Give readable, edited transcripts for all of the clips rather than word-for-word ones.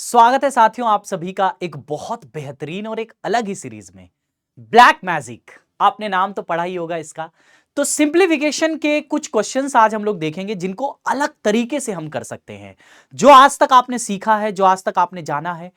स्वागत है साथियों आप सभी का एक बहुत बेहतरीन और एक अलग ही सीरीज में ब्लैक मैजिक। आपने नाम तो पढ़ा ही होगा इसका। तो सिंप्लीफिकेशन के कुछ क्वेश्चंस आज हम लोग देखेंगे जिनको अलग तरीके से हम कर सकते हैं। जो आज तक आपने सीखा है, जो आज तक आपने जाना है,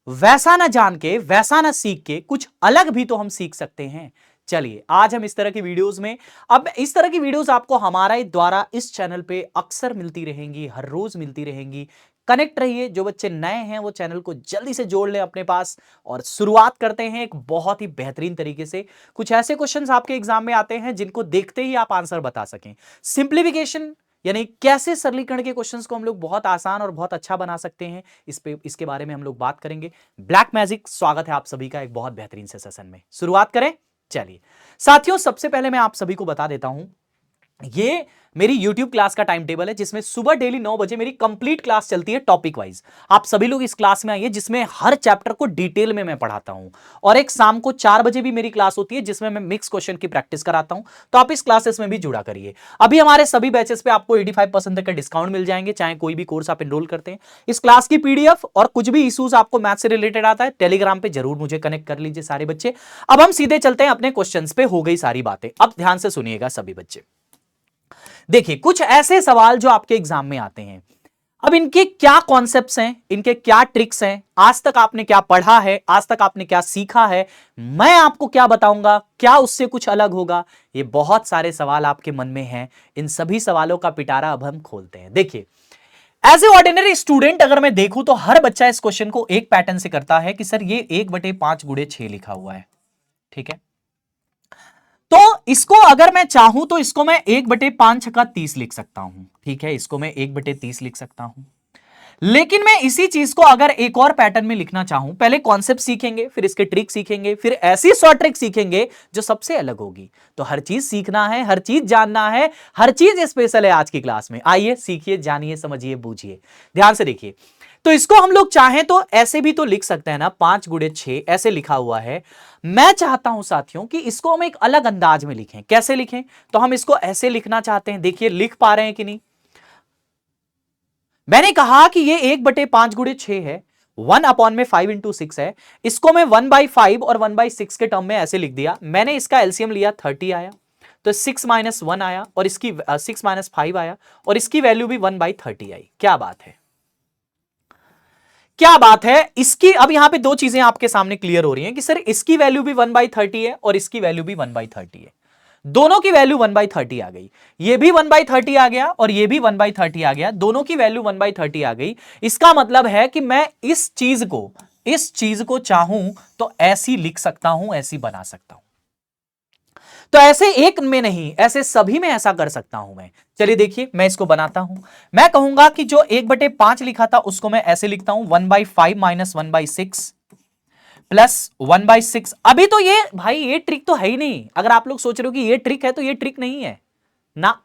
वैसा ना जान के, वैसा ना सीख के कुछ अलग भी तो हम सीख सकते हैं। चलिए आज हम इस तरह की वीडियोस में, अब इस तरह की वीडियोस आपको हमारे द्वारा इस चैनल पे अक्सर मिलती रहेंगी, हर रोज मिलती रहेंगी। कनेक्ट रहिए। जो बच्चे नए हैं वो चैनल को जल्दी से जोड़ लें अपने पास और शुरुआत करते हैं एक बहुत ही बेहतरीन तरीके से। कुछ ऐसे क्वेश्चंस आपके एग्जाम में आते हैं जिनको देखते ही आप आंसर बता सकें। सिंप्लीफिकेशन यानी कैसे सरलीकरण के क्वेश्चंस को हम लोग बहुत आसान और बहुत अच्छा बना सकते हैं, इसके बारे में हम लोग बात करेंगे। ब्लैक मैजिक, स्वागत है आप सभी का एक बहुत बेहतरीन से सेशन में। शुरुआत करें। चलिए साथियों, सबसे पहले मैं आप सभी को बता देता हूं, ये मेरी YouTube क्लास का टाइम टेबल है जिसमें सुबह डेली 9 बजे मेरी कंप्लीट क्लास चलती है टॉपिक वाइज। आप सभी लोग इस क्लास में आइए जिसमें हर चैप्टर को डिटेल में मैं पढ़ाता हूं। और एक शाम को 4 बजे भी मेरी क्लास होती है जिसमें मैं मिक्स क्वेश्चन की प्रैक्टिस कराता हूं। तो आप इस क्लासेस में भी जुड़ा करिए। अभी हमारे सभी बैचेस पे आपको 85% तक का डिस्काउंट मिल जाएंगे, चाहे कोई भी कोर्स आप एनरोल करते हैं। इस क्लास की PDF और कुछ भी इश्यूज आपको मैथ से रिलेटेड आता है, टेलीग्राम पे जरूर मुझे कनेक्ट कर लीजिए सारे बच्चे। अब हम सीधे चलते हैं अपने क्वेश्चन पे। हो गई सारी बातें, अब ध्यान से सुनिएगा सभी बच्चे। देखिए कुछ ऐसे सवाल जो आपके एग्जाम में आते हैं, अब इनके क्या कॉन्सेप्ट्स हैं, इनके क्या ट्रिक्स हैं, आज तक आपने क्या पढ़ा है, आज तक आपने क्या सीखा है, मैं आपको क्या बताऊंगा, क्या उससे कुछ अलग होगा। ये बहुत सारे सवाल आपके मन में हैं। इन सभी सवालों का पिटारा अब हम खोलते हैं। देखिए एज ए ऑर्डिनरी स्टूडेंट अगर मैं देखूं तो हर बच्चा इस क्वेश्चन को एक पैटर्न से करता है कि सर ये 1/5 गुणे 6 लिखा हुआ है, ठीक है। तो इसको अगर मैं चाहूं तो इसको मैं 1/5 × 30 लिख सकता हूं, ठीक है। इसको मैं 1/30 लिख सकता हूं। लेकिन मैं इसी चीज को अगर एक और पैटर्न में लिखना चाहूं, पहले कॉन्सेप्ट सीखेंगे, फिर इसके ट्रिक सीखेंगे, फिर ऐसी शॉर्ट ट्रिक सीखेंगे जो सबसे अलग होगी। तो हर चीज सीखना है, हर चीज जानना है, हर चीज स्पेशल है आज की क्लास में। आइए सीखिए, जानिए, समझिए, बूझिए। ध्यान से देखिए। तो इसको हम लोग चाहें तो ऐसे भी तो लिख सकते हैं ना, 5 × 6 ऐसे लिखा हुआ है। मैं चाहता हूं साथियों कि इसको हम एक अलग अंदाज में लिखें। कैसे लिखें? तो हम इसको ऐसे लिखना चाहते हैं। देखिए लिख पा रहे हैं कि नहीं? मैंने कहा कि ये 1/5 × 6 है, 1/5 × 6 है। इसको मैं 1/5 और 1/6 के टर्म में ऐसे लिख दिया। मैंने इसका एलसीएम लिया, 30 आया, तो 6 - 1 आया, और इसकी 6 - 5 आया, और इसकी वैल्यू भी 1/30 आई। क्या बात है, क्या बात है। इसकी अब यहां पे दो चीजें आपके सामने क्लियर हो रही हैं कि सर इसकी वैल्यू भी 1/30 है और इसकी वैल्यू भी 1/30 है। दोनों की वैल्यू 1/30 आ गई। ये भी 1/30 आ गया और ये भी 1/30 आ गया। दोनों की वैल्यू 1/30 आ गई। इसका मतलब है कि मैं इस चीज को चाहूं तो ऐसी लिख सकता हूं, ऐसी बना सकता हूं। तो ऐसे एक में नहीं, ऐसे सभी में ऐसा कर सकता हूं मैं। चलिए देखिए मैं इसको बनाता हूं। मैं कहूंगा कि जो 1/5 लिखा था उसको मैं ऐसे लिखता हूं, 1/5 - 1/6 प्लस 1/6। अभी तो ये भाई ये ट्रिक तो है ही नहीं। अगर आप लोग सोच रहे हो कि ये ट्रिक है तो ये ट्रिक नहीं है ना।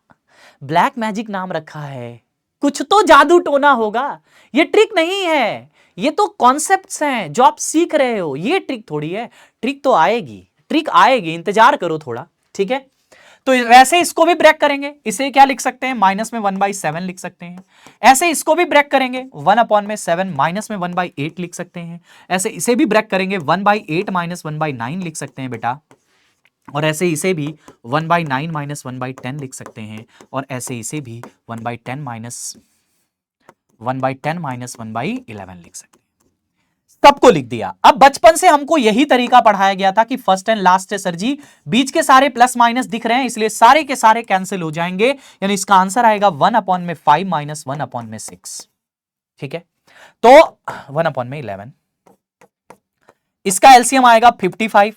ब्लैक मैजिक नाम रखा है, कुछ तो जादू टोना होगा। ये ट्रिक नहीं है, ये तो कॉन्सेप्ट्स हैं जो आप सीख रहे हो। ये ट्रिक थोड़ी है। ट्रिक तो आएगी, ट्रिक आएगी, इंतजार करो थोड़ा, ठीक है। तो वैसे इसको भी ब्रेक करेंगे। इसे क्या लिख सकते हैं? माइनस में 1/7 लिख सकते हैं। ऐसे इसको भी ब्रेक करेंगे, 1/7 माइनस में 1/8 लिख सकते हैं। ऐसे इसे भी ब्रेक करेंगे, 1/8 - 1/9 लिख सकते हैं बेटा। और ऐसे इसे भी 1/9 - 1/10 लिख सकते हैं। और ऐसे इसे भी 1/10 - 1/11 लिख सकते हैं। सबको लिख दिया। अब बचपन से हमको यही तरीका पढ़ाया गया था कि फर्स्ट एंड लास्ट है सर जी, बीच के सारे प्लस माइनस दिख रहे हैं इसलिए सारे के सारे कैंसिल हो जाएंगे। यानी इसका आंसर आएगा 1/5 - 1/6, ठीक है। तो 1/11, इसका एलसीएम आएगा 55,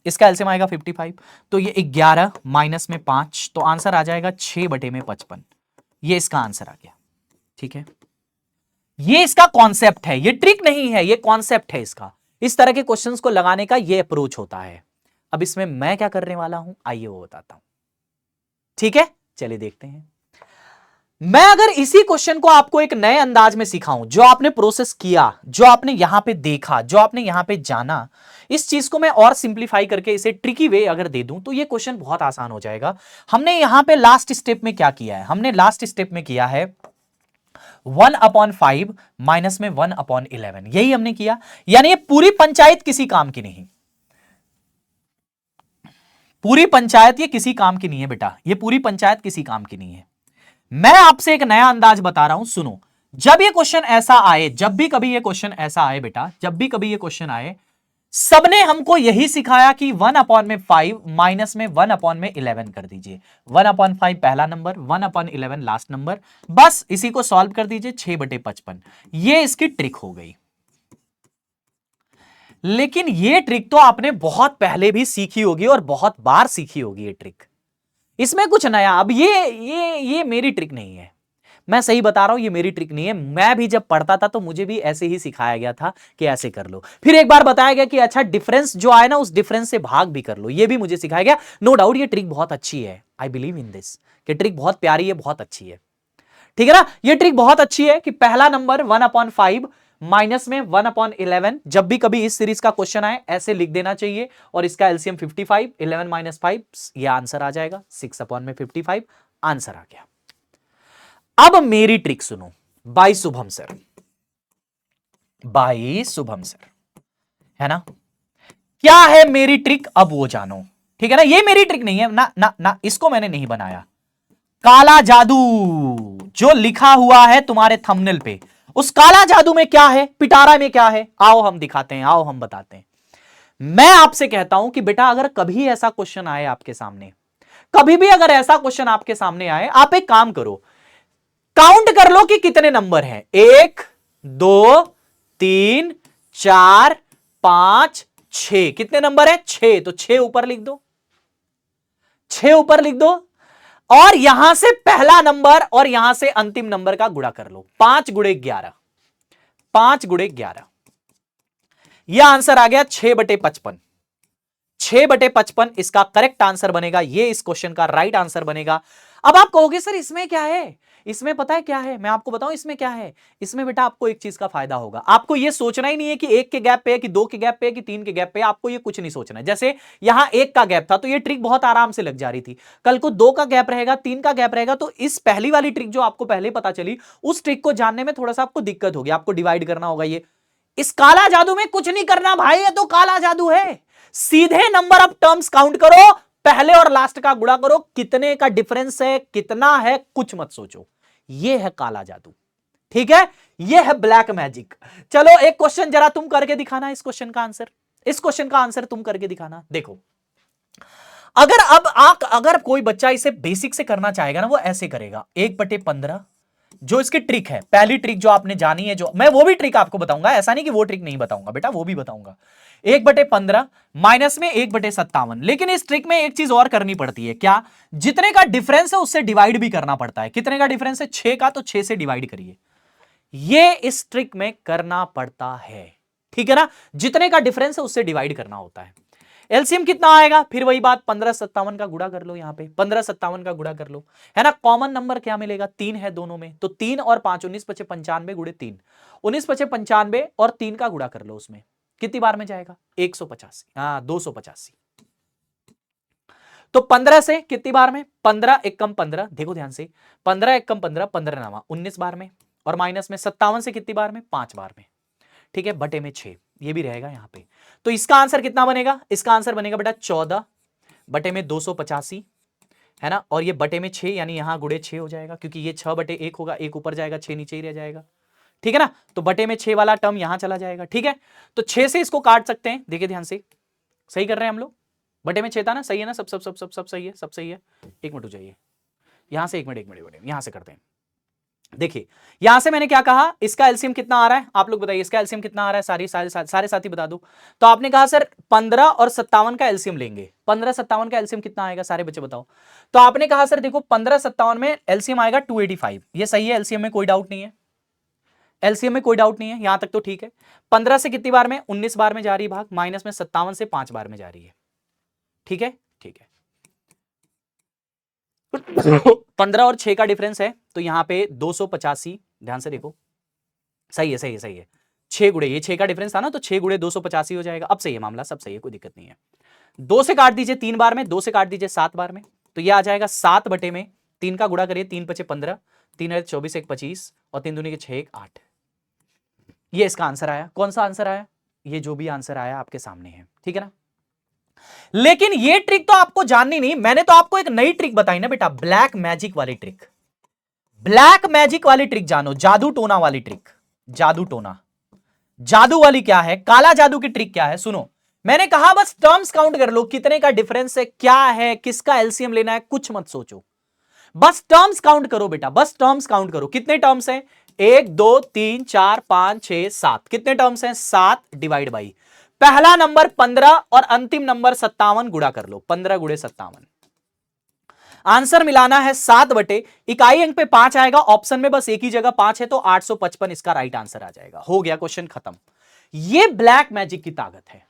इसका एलसीएम आएगा 55। तो ये 11 माइनस में 5, तो आंसर आ जाएगा 6/55। ये इसका आंसर आ गया, ठीक है। ये इसका कॉन्सेप्ट है, ये ट्रिक नहीं है, ये कॉन्सेप्ट है इसका। इस तरह के क्वेश्चंस को लगाने का ये अप्रोच होता है। अब इसमें मैं क्या करने वाला हूं, आइए वो बताता हूं, ठीक है। चलिए देखते हैं। मैं अगर इसी क्वेश्चन को आपको एक नए अंदाज में सिखाऊं, जो आपने प्रोसेस किया, जो आपने यहां पे देखा, जो आपने यहां पे जाना, इस चीज को मैं और सिंप्लीफाई करके इसे ट्रिकी वे अगर दे दूं तो ये क्वेश्चन बहुत आसान हो जाएगा। हमने यहां पे लास्ट स्टेप में क्या किया है? हमने लास्ट स्टेप में किया है 1/5 माइनस में 1/11, यही हमने किया। यानी ये पूरी पंचायत किसी काम की नहीं, पूरी पंचायत ये किसी काम की नहीं है बेटा, ये पूरी पंचायत किसी काम की नहीं है। मैं आपसे एक नया अंदाज बता रहा हूं, सुनो। जब ये क्वेश्चन ऐसा आए, जब भी कभी ये क्वेश्चन ऐसा आए बेटा, जब भी कभी ये क्वेश्चन आए, सबने हमको यही सिखाया कि 1/5 माइनस में 1/11 कर दीजिए। 1/5 पहला नंबर, 1/11 लास्ट नंबर, बस इसी को सॉल्व कर दीजिए, 6/55। ये इसकी ट्रिक हो गई। लेकिन ये ट्रिक तो आपने बहुत पहले भी सीखी होगी और बहुत बार सीखी होगी ये ट्रिक, इसमें कुछ नया। अब ये मेरी ट्रिक नहीं है, मैं सही बता रहा हूं, ये मेरी ट्रिक नहीं है। मैं भी जब पढ़ता था तो मुझे भी ऐसे ही सिखाया गया था कि ऐसे कर लो, फिर एक बार बताया गया कि अच्छा डिफरेंस जो आए ना उस डिफरेंस से भाग भी कर लो, ये भी मुझे सिखाया गया। नो डाउट ये ट्रिक बहुत अच्छी है, आई बिलीव इन दिस, कि ट्रिक बहुत प्यारी है, बहुत अच्छी है, ठीक है ना। ये ट्रिक बहुत अच्छी है कि पहला नंबर 1/5 माइनस में 1/11, जब भी कभी इस सीरीज का क्वेश्चन आए ऐसे लिख देना चाहिए, और इसका एलसीएम 55, 11 - 5, ये आंसर आ जाएगा 6/55, आंसर आ गया। अब मेरी ट्रिक सुनो by Shubham sir, by Shubham sir, है ना। क्या है मेरी ट्रिक, अब वो जानो, ठीक है ना। ये मेरी ट्रिक नहीं है ना, ना ना, इसको मैंने नहीं बनाया। काला जादू जो लिखा हुआ है तुम्हारे थंबनेल पे, उस काला जादू में क्या है, पिटारा में क्या है, आओ हम दिखाते हैं, आओ हम बताते हैं। मैं आपसे कहता हूं कि बेटा अगर कभी ऐसा क्वेश्चन आए आपके सामने, कभी भी अगर ऐसा क्वेश्चन आपके सामने आए, आप एक काम करो, काउंट कर लो कि कितने नंबर हैं, 1 2 3 4 5 6, कितने नंबर है, 6, तो 6 ऊपर लिख दो, 6 ऊपर लिख दो, और यहां से पहला नंबर और यहां से अंतिम नंबर का गुणा कर लो, 5 × 11, 5 × 11, यह आंसर आ गया 6/55। 6/55 इसका करेक्ट आंसर बनेगा, ये इस क्वेश्चन का राइट आंसर बनेगा। अब आप कहोगे सर इसमें क्या है, इसमें पता है क्या है, मैं आपको बताऊं इसमें क्या है। इसमें बेटा आपको एक चीज का फायदा होगा, आपको यह सोचना ही नहीं है कि 1 के गैप पे है, कि 2 के गैप पे है, कि 3 के गैप पे है, आपको ये कुछ नहीं सोचना है। जैसे यहां 1 का गैप था तो ये ट्रिक बहुत आराम से लग जा रही थी, कल को 2 का गैप रहेगा, 3 का गैप रहेगा, तो इस पहली वाली ट्रिक जो आपको पहले पता चली, उस ट्रिक को जानने में थोड़ा सा आपको दिक्कत होगी, आपको डिवाइड करना होगा। ये इस काला जादू में कुछ नहीं करना भाई, ये तो काला जादू है, सीधे नंबर ऑफ टर्म्स काउंट करो, पहले और लास्ट का गुणा करो, कितने का डिफरेंस है, कितना है, कुछ मत सोचो, ये है काला जादू, ठीक है, ये है ब्लैक मैजिक। चलो एक क्वेश्चन जरा तुम करके दिखाना, इस क्वेश्चन का आंसर, इस क्वेश्चन का आंसर तुम करके दिखाना। देखो अगर कोई बच्चा इसे बेसिक से करना चाहेगा ना, वो ऐसे करेगा, 1/15 जो इसकी ट्रिक है, पहली ट्रिक जो आपने जानी है, जो मैं वो भी ट्रिक आपको बताऊंगा, ऐसा नहीं कि वो ट्रिक नहीं बताऊंगा बेटा, वो भी बताऊंगा। 1/15 माइनस में 1/57, लेकिन इस ट्रिक में एक चीज और करनी पड़ती है, क्या, जितने का डिफरेंस है उससे डिवाइड भी करना पड़ता है। कितने का डिफरेंस है, 6 का, तो 6 से डिवाइड करिए, ये इस ट्रिक में करना पड़ता है, ठीक है ना। जितने का डिफरेंस है उससे डिवाइड करना होता है। एलसीएम कितना आएगा, फिर वही बात, 1557 का गुणा कर लो, यहां पे 1557 का गुणा कर लो, है ना। कॉमन नंबर क्या मिलेगा, 3 है दोनों में, तो 3 और 5 19/95 × 3, 19/95 और 3 का गुणा कर लो, उसमें कितनी बार में जाएगा, 185, हाँ 285, तो 15 से कितनी बार में, 15 × 15, देखो ध्यान से, 15 × 15 15 9 19 बार में, और माइनस में 57 से कितनी बार में, 5 बार में, ठीक है, बटे में 6, ये भी रहेगा यहां पे। तो इसका आंसर कितना बनेगा, इसका आंसर बनेगा बेटा 14 बटे में 285, है ना, और ये बटे में 6, यानी यहां गुड़े 6 हो जाएगा, क्योंकि ये 6/1 होगा, 1 ऊपर जाएगा, 6 नीचे ही रह जाएगा, ठीक है ना। तो बटे में 6 वाला टर्म यहां चला जाएगा, ठीक है। तो 6 से इसको काट सकते हैं, देखिए ध्यान से, सही कर रहे हैं हम लोग, बटे में 6 था ना, सही है ना, सब सब सब सब सब सही है, सब सही है। 1 मिनट हो जाइए, यहां से 1 मिनट 1 मिनट यहां से करते हैं। देखिए यहां से मैंने क्या कहा, इसका एलसीएम कितना आ रहा है, आप लोग बताइए, इसका एलसीएम कितना आ रहा है, सारे साथी बता दो। तो आपने कहा सर 15 और 57 का एलसीएम लेंगे, 15-57 का एलसीएम कितना आएगा, सारे बच्चे बताओ। तो आपने कहा सर देखो 15-57 में एलसीएम आएगा 285, ये सही है, एलसीएम में कोई डाउट नहीं है, एलसीएम में कोई डाउट नहीं है, यहां तक तो ठीक है। 15 से कितनी बार में, 19 बार में जा रही है भाग, माइनस में 57 से 5 बार में जा रही है, ठीक है, ठीक है। 15 और 6 का डिफरेंस है, तो यहां पे 285, ध्यान से देखो, सही है, सही है, सही है, 6 गुड़े, ये 6 का डिफरेंस था ना, तो 6 गुड़े 285 हो जाएगा। अब सही है मामला, सब सही है, कोई दिक्कत नहीं है। 2 से काट दीजिए 3 बार में, 2 से काट दीजिए 7 बार में, तो ये आ जाएगा 7 बटे में 3 का गुणा करिए, 3 × 15, 3 है 24 1 25 और 3 दूनी के 6 1 8। ये इसका आंसर आया। कौन सा आंसर आया? ये जो भी आंसर आया आपके सामने है, ठीक है ना। लेकिन ये ट्रिक तो आपको जाननी नहीं, मैंने तो आपको एक नई ट्रिक बताई ना बेटा, ब्लैक मैजिक वाली ट्रिक। ब्लैक मैजिक वाली ट्रिक जानो, जादू टोना वाली ट्रिक। जादू टोना, जादू वाली क्या है, काला जादू की ट्रिक क्या है, सुनो। मैंने कहा बस टर्म्स काउंट कर लो, कितने का डिफरेंस है, क्या है, किसका एलसीएम लेना है, कुछ मत सोचो, बस टर्म्स काउंट करो बेटा, बस टर्म्स काउंट करो। कितने टर्म्स हैं? 1 2 3 4 5 6 7। कितने टर्म्स हैं? 7 डिवाइड बाई पहला नंबर 15 और अंतिम नंबर 57 गुणा कर लो, 15 गुणे 57। आंसर मिलाना है 7 बटे, इकाई अंक पे 5 आएगा, ऑप्शन में बस एक ही जगह 5 है तो 855 इसका राइट आंसर आ जाएगा। हो गया क्वेश्चन खत्म। ये ब्लैक मैजिक की ताकत है,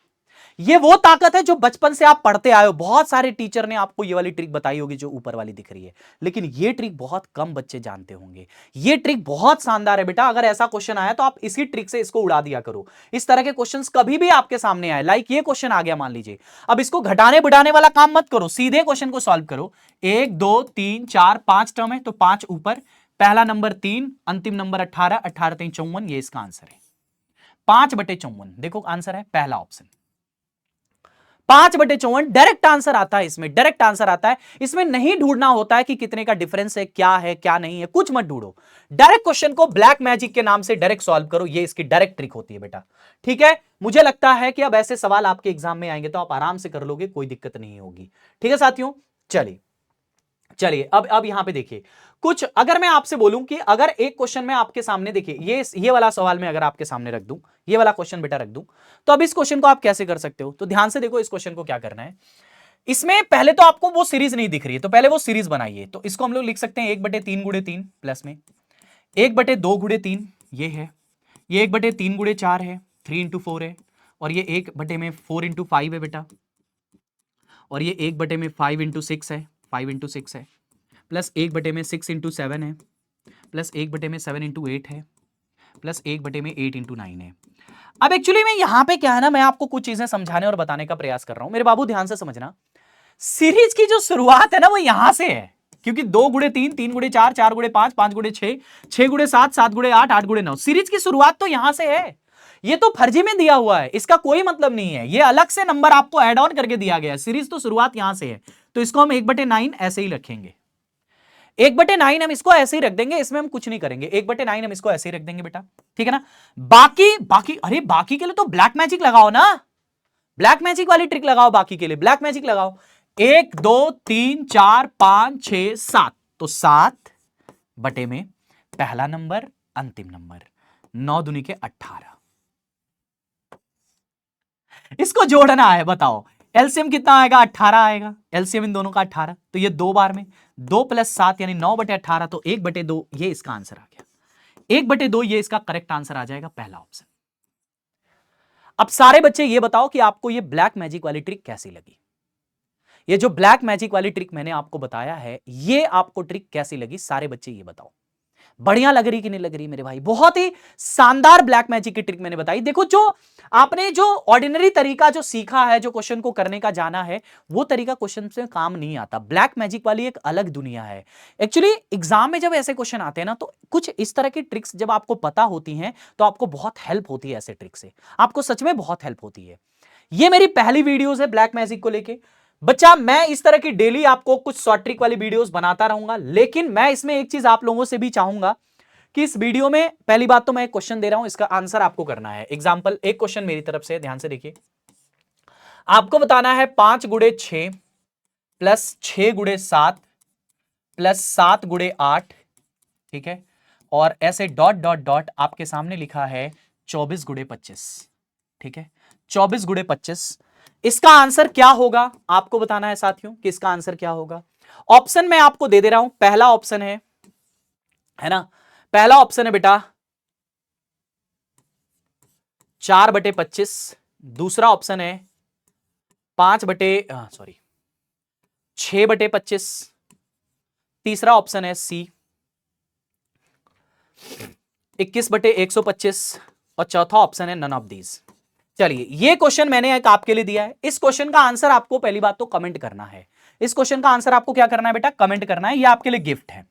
ये वो ताकत है जो बचपन से आप पढ़ते आए हो। बहुत सारे टीचर ने आपको ये वाली ट्रिक बताई होगी जो ऊपर वाली दिख रही है, लेकिन ये ट्रिक बहुत कम बच्चे जानते होंगे। ये ट्रिक बहुत शानदार है बेटा, अगर ऐसा क्वेश्चन आया तो आप इसी ट्रिक से इसको उड़ा दिया करो। इस तरह के क्वेश्चंस कभी भी आपके सामने आए, लाइक ये क्वेश्चन आ गया मान लीजिए, अब इसको घटाने बढ़ाने वाला काम मत करो, सीधे क्वेश्चन को सॉल्व करो। 1 2 3 4 5 टर्म है तो 5 ऊपर, पहला नंबर 3, अंतिम नंबर 18, 18 3 54, ये इसका आंसर है 5 बटे 54। देखो आंसर है पहला ऑप्शन 5 बटे 54, डायरेक्ट आंसर आता है इसमें, डायरेक्ट आंसर आता है इसमें। नहीं ढूंढना होता है कि कितने का डिफरेंस है, क्या है क्या नहीं है, कुछ मत ढूंढो, डायरेक्ट क्वेश्चन को ब्लैक मैजिक के नाम से डायरेक्ट सॉल्व करो। ये इसकी डायरेक्ट ट्रिक होती है बेटा, ठीक है। मुझे लगता है कि अब ऐसे सवाल आपके एग्जाम में आएंगे तो आप आराम से कर लोगे, कोई दिक्कत नहीं होगी, ठीक है साथियों। चलिए अब यहां पे देखिए कुछ, अगर मैं आपसे बोलूं कि अगर एक क्वेश्चन में आपके सामने देखिए, ये वाला सवाल मैं अगर आपके सामने रख दूं, ये वाला क्वेश्चन बेटा रख दूं, तो अब इस क्वेश्चन को आप कैसे कर सकते हो, तो ध्यान से देखो इस क्वेश्चन को क्या करना है। इसमें पहले तो आपको वो सीरीज नहीं दिख रही है, तो पहले वो सीरीज बनाइए। तो इसको हम लोग लिख सकते हैं 1/3 गुणे 3 प्लस में 1/2 गुणे 3, ये है, ये 1/3 गुणे 4 है, 3 × 4 है, और ये 1/4 × 5 है बेटा, और ये 1/5 × 6 है, 5 × 6 है, प्लस 1/6 × 7 है, प्लस 1/7 × 8 है, प्लस 1/8 × 9 है। अब एक्चुअली में यहां पे क्या है ना, मैं आपको कुछ चीजें समझाने और बताने का प्रयास कर रहा हूं, मेरे बाबू ध्यान से समझना। सीरीज की जो शुरुआत है ना वो यहां से है, क्योंकि 2 गुणे 3, 3 गुणे 4, 4 गुणे 5, 5 गुणे 6, 6 गुणे 7, 7 गुणे 8, 8 गुणे 9, सीरीज की शुरुआत तो यहां से है। ये तो फर्जी में दिया हुआ है, इसका कोई मतलब नहीं है, ये अलग से नंबर आपको ऐड ऑन करके दिया गया है। सीरीज तो शुरुआत यहां से है, तो इसको हम 1/9 ऐसे ही रखेंगे, 1/9 हम इसको ऐसे ही रख देंगे, इसमें हम कुछ नहीं करेंगे, 1/9 हम इसको ऐसे ही रख देंगे बेटा, ठीक है ना। बाकी अरे बाकी के लिए तो ब्लैक मैजिक लगाओ ना, ब्लैक मैजिक वाली ट्रिक लगाओ, बाकी के लिए ब्लैक मैजिक लगाओ। 1 2 3 4 5 6 7, तो 7 बटे में पहला नंबर अंतिम नंबर, 9 दूनी के 18, इसको जोड़ना है, बताओ एलसीएम कितना आएगा, 18 आएगा, एलसीएम इन दोनों का 18, तो ये 2 बार में 2 + 7 यानी 9/18, तो 1/2 ये इसका आंसर आ गया, 1/2 ये इसका करेक्ट आंसर आ जाएगा, पहला ऑप्शन। अब सारे बच्चे ये बताओ कि आपको ये ब्लैक मैजिक वाली ट्रिक कैसी लगी, ये जो ब्लैक मैजिक वाली ट्रिक मैंने आपको बताया है, ये आपको ट्रिक कैसी लगी, सारे बच्चे ये बताओ। बढ़िया लग रही कि नहीं लग रही मेरे भाई, बहुत ही शानदार ब्लैक मैजिक की ट्रिक मैंने बताई। देखो जो आपने जो ऑर्डिनरी तरीका जो सीखा है, जो क्वेश्चन को करने का जाना है, वो तरीका क्वेश्चन से काम नहीं आता। ब्लैक मैजिक वाली एक अलग दुनिया है। एक्चुअली एग्जाम में जब ऐसे क्वेश्चन आते हैं ना, तो कुछ इस तरह की ट्रिक्स जब आपको पता होती हैं तो आपको बहुत हेल्प होती है, ऐसे ट्रिक से आपको सच में बहुत हेल्प होती है। ये मेरी पहली वीडियोस है ब्लैक मैजिक को लेके बच्चा, मैं इस तरह की डेली आपको कुछ शॉर्ट ट्रिक वाली वीडियोस बनाता रहूंगा, लेकिन मैं इसमें एक चीज आप लोगों से भी चाहूंगा कि इस वीडियो में पहली बात तो मैं एक क्वेश्चन दे रहा हूं, इसका आंसर आपको करना है। एग्जांपल, एक क्वेश्चन मेरी तरफ से, ध्यान से देखिए, आपको बताना है 5 गुणे 6 प्लस 6 गुणे 7 प्लस 7 गुणे 8, ठीक है, और ऐसे डॉट डॉट डॉट आपके सामने लिखा है 24 गुणे 25, ठीक है, 24 गुणे 25। इसका आंसर क्या होगा आपको बताना है साथियों, कि इसका आंसर क्या होगा। ऑप्शन मैं आपको दे रहा हूं, पहला ऑप्शन है ना, पहला ऑप्शन है बेटा 4/25, दूसरा ऑप्शन है 6/25, तीसरा ऑप्शन है सी 21/125, और चौथा ऑप्शन है नन ऑफ दीज। चलिए, ये क्वेश्चन मैंने एक आपके लिए दिया है, इस क्वेश्चन का आंसर आपको पहली बात तो कमेंट करना है। इस क्वेश्चन का आंसर आपको क्या करना है बेटा, कमेंट करना है, ये आपके लिए गिफ्ट है,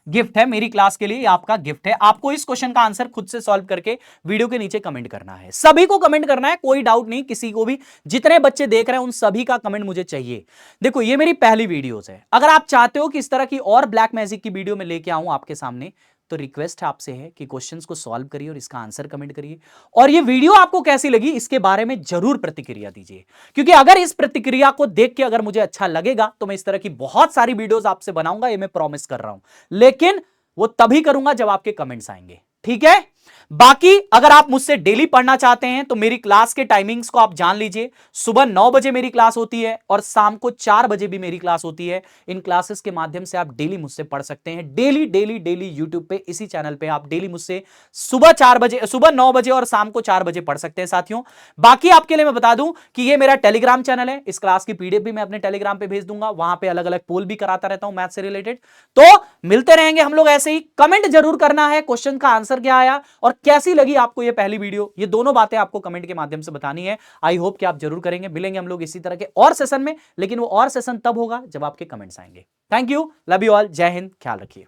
गिफ्ट है मेरी क्लास के लिए, ये आपका गिफ्ट है। आपको इस क्वेश्चन का आंसर खुद से सॉल्व करके वीडियो के नीचे कमेंट करना है, सभी को कमेंट करना है, कोई डाउट नहीं किसी को भी, जितने बच्चे देख रहे हैं उन सभी का कमेंट मुझे चाहिए। देखो ये मेरी पहली वीडियोस है, अगर आप चाहते हो कि इस तरह की और ब्लैक मैजिक की वीडियो में लेके आऊं आपके सामने, तो रिक्वेस्ट आपसे है कि क्वेश्चंस को सॉल्व करिए और इसका आंसर कमेंट करिए, और ये वीडियो आपको कैसी लगी इसके बारे में जरूर प्रतिक्रिया दीजिए, क्योंकि अगर इस प्रतिक्रिया को देख के अगर मुझे अच्छा लगेगा तो मैं इस तरह की बहुत सारी वीडियोस आपसे बनाऊंगा, ये मैं प्रॉमिस कर रहा हूं, लेकिन वो तभी करूंगा जब आपके कमेंट्स आएंगे, ठीक है। बाकी अगर आप मुझसे डेली पढ़ना चाहते हैं तो मेरी क्लास के टाइमिंग्स को आप जान लीजिए, सुबह 9 बजे मेरी क्लास होती है और शाम को 4 बजे भी मेरी क्लास होती है। इन क्लासेस के माध्यम से आप डेली मुझसे पढ़ सकते हैं, डेली डेली डेली यूट्यूब पे इसी चैनल पे आप डेली मुझसे सुबह 9 बजे और शाम को 4 बजे पढ़ सकते हैं साथियों। बाकी आपके लिए मैं बता दूं कि ये मेरा टेलीग्राम चैनल है, इस क्लास की पीडीएफ भी मैं अपने टेलीग्राम पे भेज दूंगा, वहां पे अलग अलग पोल भी कराता रहता हूं मैथ से रिलेटेड। तो मिलते रहेंगे हम लोग ऐसे ही, कमेंट जरूर करना है क्वेश्चन का आंसर क्या आया और कैसी लगी आपको ये पहली वीडियो, ये दोनों बातें आपको कमेंट के माध्यम से बतानी है। आई होप कि आप जरूर करेंगे। मिलेंगे हम लोग इसी तरह के और सेशन में, लेकिन वो और सेशन तब होगा जब आपके कमेंट्स आएंगे। Thank you, love you all, जय हिंद, ख्याल रखिए।